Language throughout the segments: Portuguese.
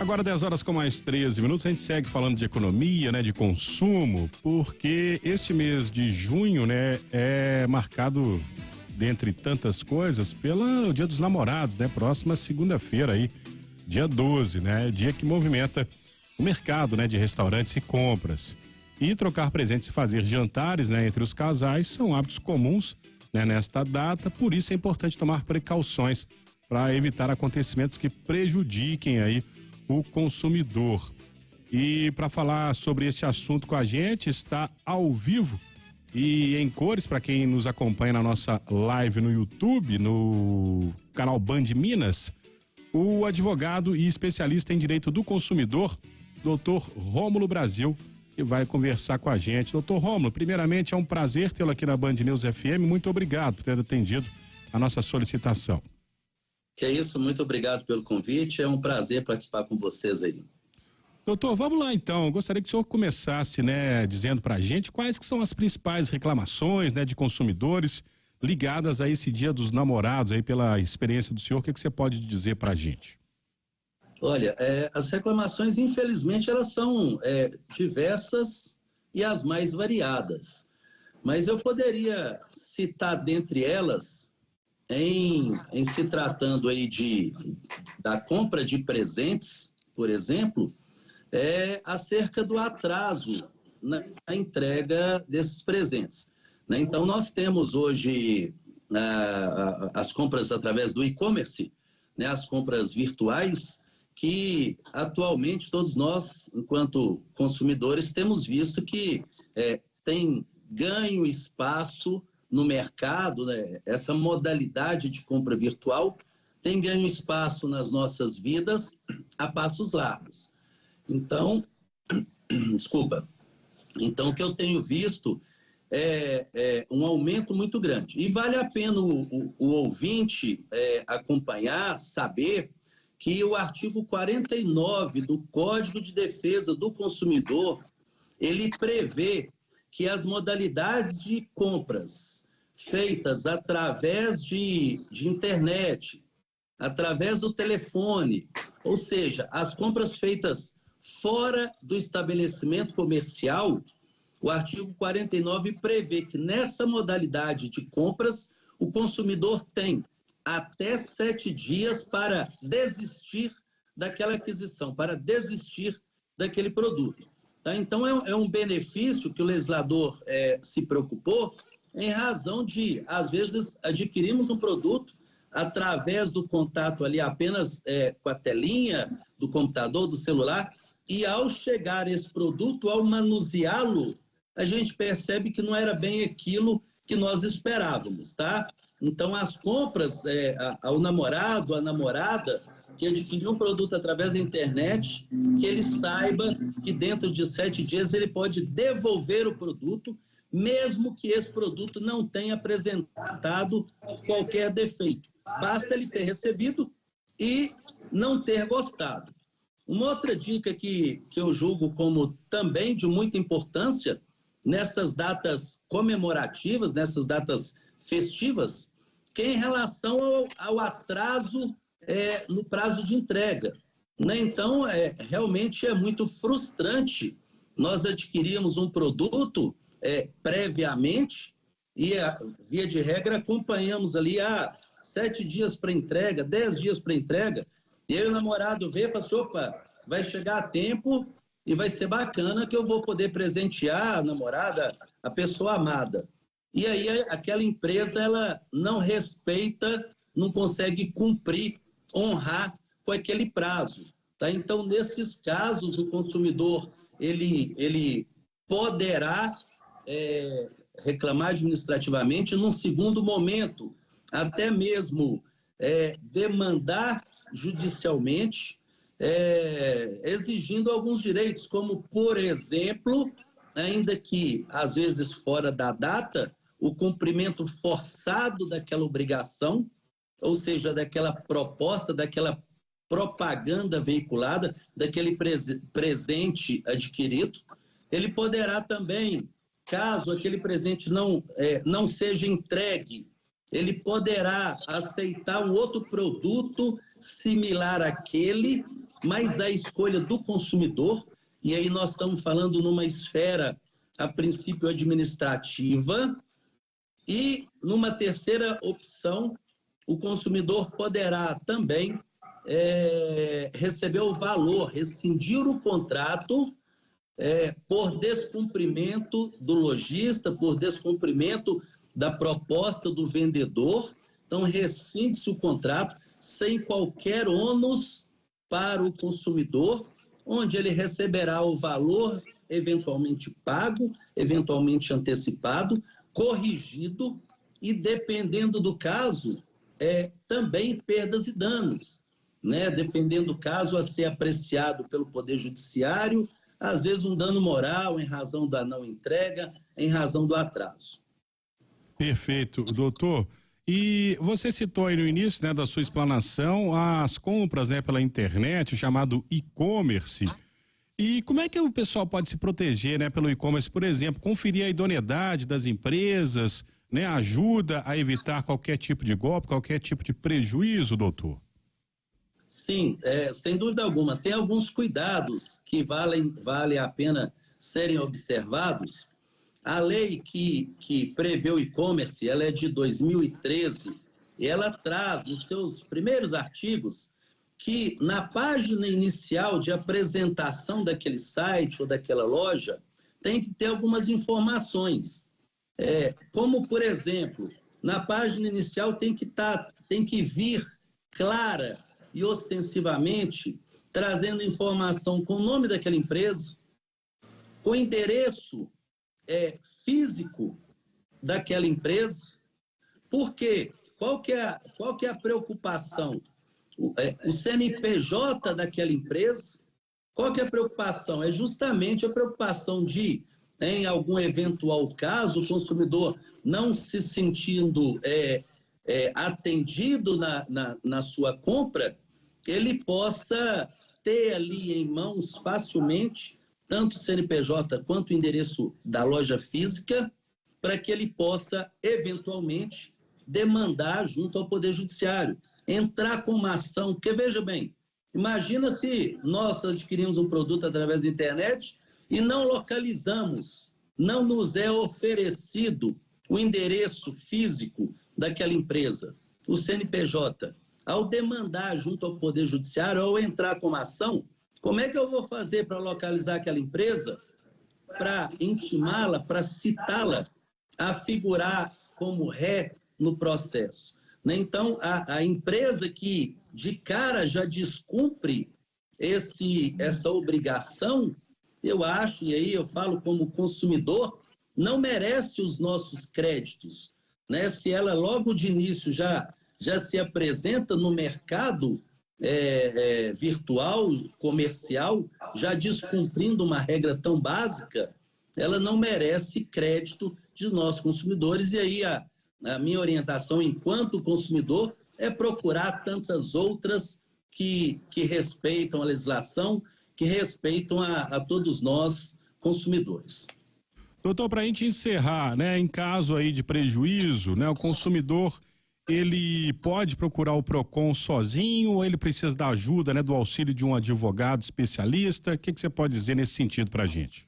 Agora 10 horas com mais 13 minutos, a gente segue falando de economia, né, de consumo, porque este mês de junho, né, é marcado, dentre tantas coisas, pelo Dia dos Namorados, né, próxima segunda-feira aí, dia 12, né, dia que movimenta o mercado, né, de restaurantes e compras. E trocar presentes e fazer jantares, né, entre os casais são hábitos comuns, né, nesta data, por isso é importante tomar precauções para evitar acontecimentos que prejudiquem aí o consumidor. E para falar sobre este assunto com a gente, está ao vivo e em cores, para quem nos acompanha na nossa live no YouTube, no canal Band Minas, o advogado e especialista em direito do consumidor, Dr. Rômulo Brasil, que vai conversar com a gente. Dr. Rômulo, primeiramente é um prazer tê-lo aqui na Band News FM. Muito obrigado por ter atendido a nossa solicitação. Que é isso, muito obrigado pelo convite, é um prazer participar com vocês aí. Doutor, vamos lá então, eu gostaria que o senhor começasse, né, dizendo pra gente quais que são as principais reclamações, né, de consumidores ligadas a esse Dia dos Namorados aí, pela experiência do senhor, o que você pode dizer pra gente? Olha, as reclamações, infelizmente, elas são diversas e as mais variadas, mas eu poderia citar dentre elas, em se tratando aí da compra de presentes, por exemplo, acerca do atraso na entrega desses presentes, né? Então, nós temos hoje as compras através do e-commerce, né? As compras virtuais, que atualmente todos nós, enquanto consumidores, temos visto que tem ganho espaço no mercado, né? Essa modalidade de compra virtual tem ganho espaço nas nossas vidas a passos largos. Então, então o que eu tenho visto é um aumento muito grande. E vale a pena o ouvinte acompanhar, saber que o artigo 49 do Código de Defesa do Consumidor, ele prevê que as modalidades de compras feitas através de internet, através do telefone, ou seja, as compras feitas fora do estabelecimento comercial, o artigo 49 prevê que nessa modalidade de compras, o consumidor tem até 7 dias para desistir daquela aquisição, para desistir daquele produto. Tá? Então, é um benefício que o legislador se preocupou em razão de, às vezes, adquirimos um produto através do contato ali apenas com a telinha do computador, do celular, e ao chegar esse produto, ao manuseá-lo, a gente percebe que não era bem aquilo que nós esperávamos, tá? Então, as compras ao namorado, à namorada, que adquiriu um produto através da internet, que ele saiba que dentro de 7 dias ele pode devolver o produto, mesmo que esse produto não tenha apresentado qualquer defeito. Basta ele ter recebido e não ter gostado. Uma outra dica que eu julgo como também de muita importância, nessas datas comemorativas, nessas datas festivas, que é em relação ao atraso no prazo de entrega, né? Então, realmente é muito frustrante nós adquirirmos um produto previamente e, via de regra, acompanhamos ali 7 dias para entrega, 10 dias para entrega, e aí o namorado vê e fala assim, opa, vai chegar a tempo e vai ser bacana que eu vou poder presentear a namorada, a pessoa amada. E aí aquela empresa, ela não respeita, não consegue cumprir, honrar com aquele prazo. Tá? Então, nesses casos, o consumidor ele poderá reclamar administrativamente num segundo momento, até mesmo demandar judicialmente, exigindo alguns direitos, como, por exemplo, ainda que, às vezes, fora da data, o cumprimento forçado daquela obrigação, ou seja, daquela proposta, daquela propaganda veiculada, daquele presente adquirido. Ele poderá também, caso aquele presente não seja entregue, ele poderá aceitar um outro produto similar àquele mas a escolha do consumidor, e aí nós estamos falando numa esfera, a princípio, administrativa, e numa terceira opção, o consumidor poderá também receber o valor, rescindir o contrato por descumprimento do lojista, por descumprimento da proposta do vendedor. Então, rescinde-se o contrato sem qualquer ônus para o consumidor, onde ele receberá o valor eventualmente pago, eventualmente antecipado, corrigido e, dependendo do caso, também perdas e danos, né? Dependendo do caso a ser apreciado pelo Poder Judiciário, às vezes um dano moral em razão da não entrega, em razão do atraso. Perfeito, doutor. E você citou aí no início, né, da sua explanação as compras, né, pela internet, o chamado e-commerce. E como é que o pessoal pode se proteger, né, pelo e-commerce, por exemplo, conferir a idoneidade das empresas, né, ajuda a evitar qualquer tipo de golpe, qualquer tipo de prejuízo, doutor? Sim, sem dúvida alguma. Tem alguns cuidados que vale a pena serem observados. A lei que prevê o e-commerce, ela é de 2013, e ela traz nos seus primeiros artigos que na página inicial de apresentação daquele site ou daquela loja, tem que ter algumas informações. Como, por exemplo, na página inicial tem que vir clara e ostensivamente trazendo informação com o nome daquela empresa, com o endereço físico daquela empresa. Por quê? Qual que é a preocupação? O CNPJ daquela empresa. Qual que é a preocupação? É justamente a preocupação de, em algum eventual caso, o consumidor não se sentindo atendido na sua compra, ele possa ter ali em mãos facilmente tanto o CNPJ quanto o endereço da loja física, para que ele possa, eventualmente, demandar junto ao Poder Judiciário, entrar com uma ação, porque veja bem, imagina se nós adquirimos um produto através da internet e não localizamos, não nos é oferecido o endereço físico daquela empresa, o CNPJ. Ao demandar junto ao Poder Judiciário, ao entrar com uma ação, como é que eu vou fazer para localizar aquela empresa, para intimá-la, para citá-la a figurar como ré no processo? Então, a empresa que de cara já descumpre essa obrigação, eu acho, e aí eu falo como consumidor, não merece os nossos créditos, né? Se ela logo de início já se apresenta no mercado virtual, comercial, já descumprindo uma regra tão básica, ela não merece crédito de nós consumidores. E aí a minha orientação enquanto consumidor é procurar tantas outras que respeitam a legislação, que respeitam a todos nós consumidores. Doutor, para a gente encerrar, né, em caso aí de prejuízo, né, o consumidor ele pode procurar o PROCON sozinho ou ele precisa da ajuda, né, do auxílio de um advogado especialista? O que você pode dizer nesse sentido para a gente?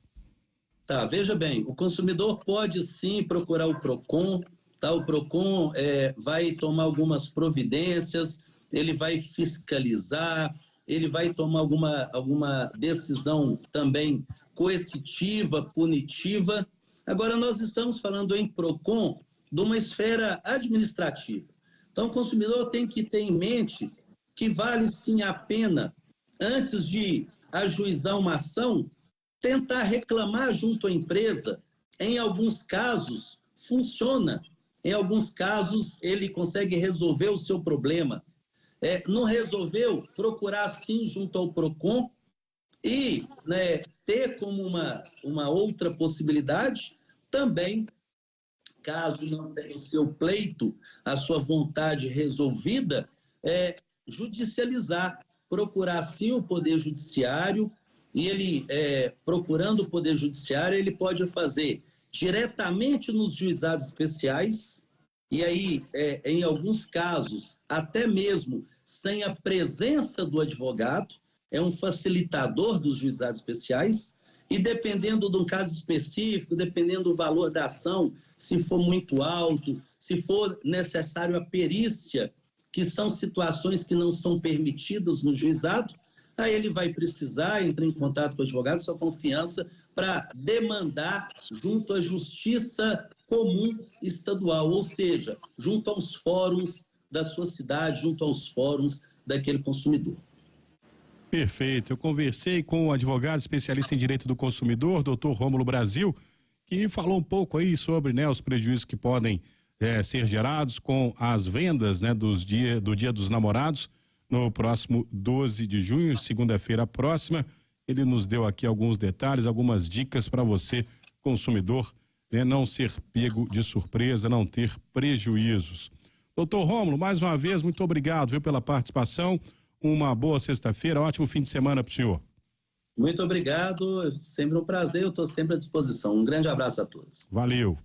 Tá, veja bem, o consumidor pode sim procurar o PROCON, tá? O PROCON vai tomar algumas providências, ele vai fiscalizar, ele vai tomar alguma decisão também coercitiva, punitiva. Agora, nós estamos falando em PROCON de uma esfera administrativa. Então, o consumidor tem que ter em mente que vale sim a pena, antes de ajuizar uma ação, tentar reclamar junto à empresa. Em alguns casos, funciona. Em alguns casos, ele consegue resolver o seu problema. Não resolveu, procurar sim junto ao PROCON e, né, ter como uma outra possibilidade também, caso não tenha o seu pleito, a sua vontade resolvida, judicializar, procurar sim o Poder Judiciário, e ele, procurando o Poder Judiciário, ele pode fazer diretamente nos juizados especiais, e aí, em alguns casos, até mesmo sem a presença do advogado. é um facilitador dos juizados especiais e, dependendo do caso específico, dependendo do valor da ação, se for muito alto, se for necessário a perícia, que são situações que não são permitidas no juizado, aí ele vai precisar entrar em contato com o advogado, sua confiança, para demandar junto à Justiça Comum Estadual, ou seja, junto aos fóruns da sua cidade, junto aos fóruns daquele consumidor. Perfeito. Eu conversei com o advogado especialista em direito do consumidor, doutor Rômulo Brasil, que falou um pouco aí sobre, né, os prejuízos que podem ser gerados com as vendas, né, do Dia dos Namorados no próximo 12 de junho, segunda-feira próxima. Ele nos deu aqui alguns detalhes, algumas dicas para você, consumidor, né, não ser pego de surpresa, não ter prejuízos. Doutor Rômulo, mais uma vez, muito obrigado, viu, pela participação. Uma boa sexta-feira, ótimo fim de semana para o senhor. Muito obrigado, sempre um prazer, eu estou sempre à disposição. Um grande abraço a todos. Valeu.